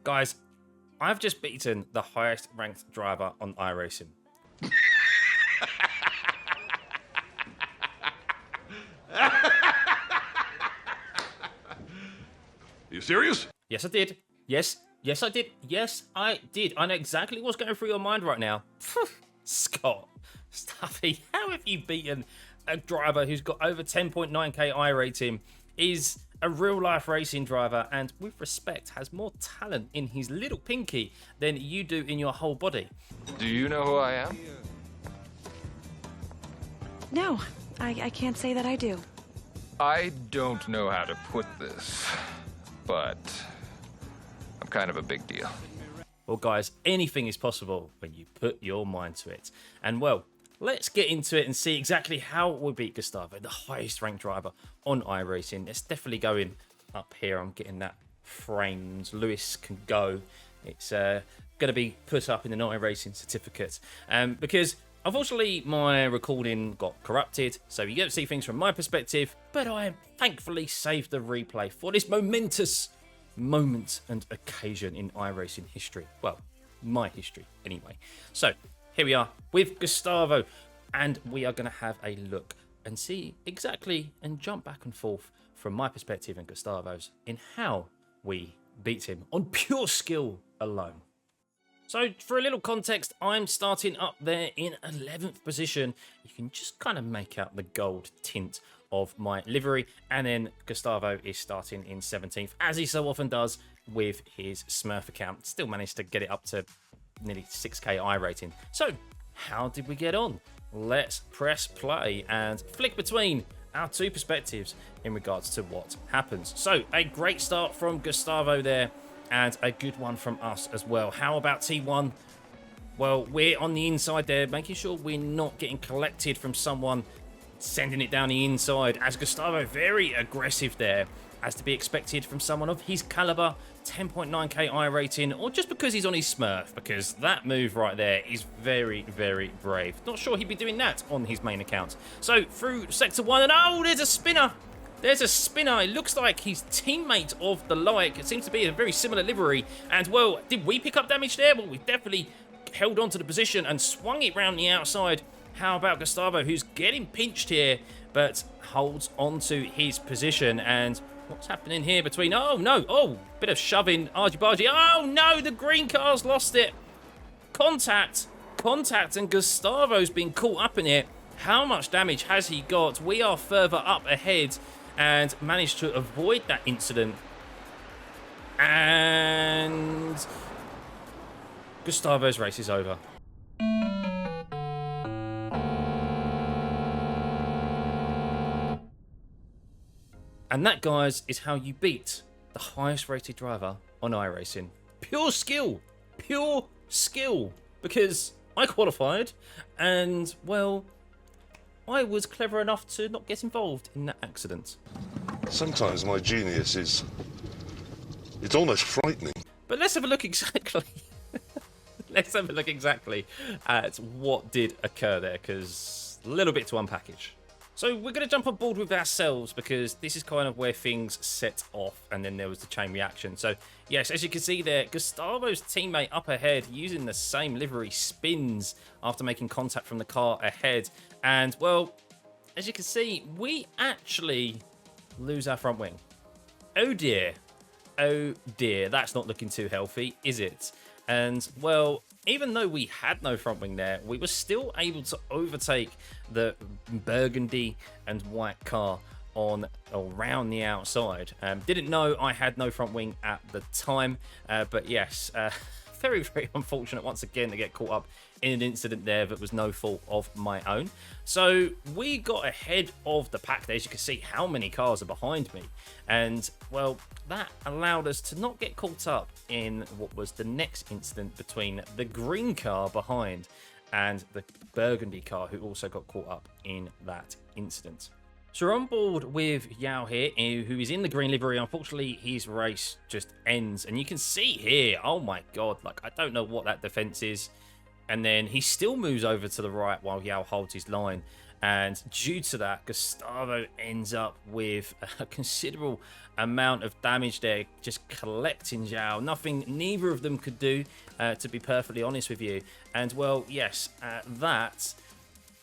Guys, I've just beaten the highest ranked driver on iRacing. You serious? Yes, I did. Yes, I did. Yes, I did. I know exactly what's going through your mind right now. Scott, Stuffy, how have you beaten a driver who's got over 10.9k I rating, is a real-life racing driver, and with respect, has more talent in his little pinky than you do in your whole body? Do you know who I am? No, I can't say that I do. I don't know how to put this, but I'm kind of a big deal. Well, guys, anything is possible when you put your mind to it. And, well, let's get into it and see exactly how we beat Gustavo, the highest ranked driver on iRacing. It's definitely going up here. I'm getting that framed. Lewis can go. It's going to be put up in an iRacing certificate. Because, unfortunately, my recording got corrupted, so you get to see things from my perspective, but I thankfully saved the replay for this momentous moment and occasion in iRacing history. Well, my history, anyway. So, here we are with Gustavo, and we are going to have a look and see exactly and jump back and forth from my perspective and Gustavo's in how we beat him on pure skill alone. So, for a little context, I'm starting up there in 11th position. You can just kind of make out the gold tint of my livery, and then Gustavo is starting in 17th, as he so often does with his Smurf account. Still managed to get it up to nearly 6k I rating. So, how did we get on? Let's press play and flick between our two perspectives in regards to what happens. So, a great start from Gustavo there, and a good one from us as well. How about T1? Well, we're on the inside there, making sure we're not getting collected from someone sending it down the inside, as Gustavo very aggressive there, as to be expected from someone of his caliber, 10.9k I rating, or just because he's on his Smurf, because that move right there is very, very brave. Not sure he'd be doing that on his main account. So, through Sector 1, and oh, there's a spinner! There's a spinner. It looks like his teammate of the like. It seems to be a very similar livery. And, well, did we pick up damage there? Well, we definitely held on to the position and swung it round the outside. How about Gustavo, who's getting pinched here, but holds on to his position? And what's happening here between... Oh, no. Oh, bit of shoving. Argy-bargy. Oh, no. The green car's lost it. Contact. And Gustavo's been caught up in it. How much damage has he got? We are further up ahead and managed to avoid that incident. And Gustavo's race is over. And that, guys, is how you beat the highest rated driver on iRacing. Pure skill. Pure skill. Because I qualified and, well, I was clever enough to not get involved in that accident. Sometimes my genius is... it's almost frightening. But let's have a look exactly... let's have a look exactly at what did occur there, because a little bit to unpackage. So we're going to jump on board with ourselves, because this is kind of where things set off, and then there was the chain reaction. So, yes, as you can see there, Gustavo's teammate up ahead using the same livery spins after making contact from the car ahead. And, well, as you can see, we actually lose our front wing. Oh dear. Oh dear. That's not looking too healthy, is it? And, well, even though we had no front wing there, we were still able to overtake the burgundy and white car on around the outside. Didn't know I had no front wing at the time, but yes, very, very unfortunate once again to get caught up in an incident there that was no fault of my own. So we got ahead of the pack there. As you can see, how many cars are behind me, and well, that allowed us to not get caught up in what was the next incident between the green car behind and the burgundy car, who also got caught up in that incident. So we're on board with Yao here, who is in the green livery. Unfortunately, his race just ends, and you can see here, oh my god, like, I don't know what that defense is. And then he still moves over to the right while Yao holds his line. And due to that, Gustavo ends up with a considerable amount of damage there, just collecting Zhao. Nothing neither of them could do, to be perfectly honest with you. And well, yes, that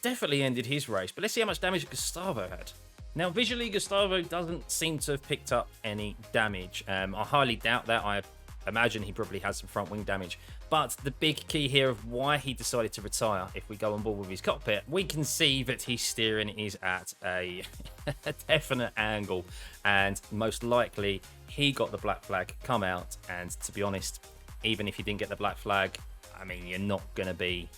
definitely ended his race. But let's see how much damage Gustavo had. Now, visually, Gustavo doesn't seem to have picked up any damage. I highly doubt that. I imagine he probably has some front wing damage. But the big key here of why he decided to retire, if we go on board with his cockpit, we can see that his steering is at a definite angle. And most likely, he got the black flag come out. And to be honest, even if you didn't get the black flag, I mean, you're not going to be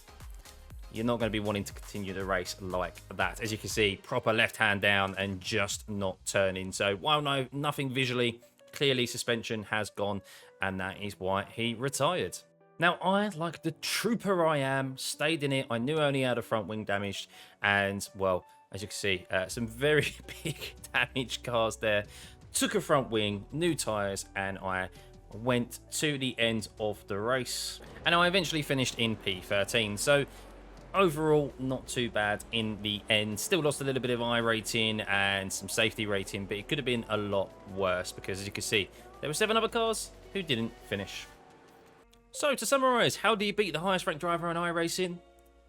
wanting to continue the race like that. As you can see, proper left hand down and just not turning. So while no, nothing visually, clearly suspension has gone, and that is why he retired. Now, I, like the trooper I am, stayed in it. I knew I only had a front wing damaged, and well, as you can see, some very big damaged cars there. Took a front wing, new tyres, and I went to the end of the race. And I eventually finished in P13. So overall, not too bad in the end. Still lost a little bit of iRating and some safety rating, but it could have been a lot worse because, as you can see, there were 7 other cars who didn't finish. So, to summarise, how do you beat the highest ranked driver in iRacing?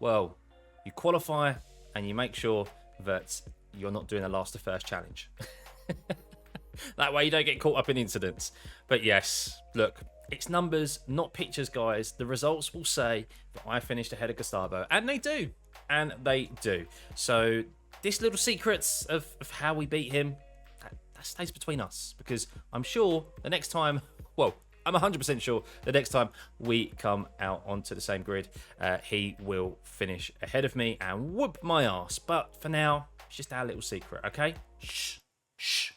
Well, you qualify and you make sure that you're not doing a last to first challenge. That way you don't get caught up in incidents. But yes, look, it's numbers, not pictures, guys. The results will say that I finished ahead of Gustavo, and they do. And they do. So this little secrets of how we beat him, that stays between us, because I'm sure the next time, well, I'm 100% sure the next time we come out onto the same grid, he will finish ahead of me and whoop my ass. But for now, it's just our little secret, okay? Shh, shh.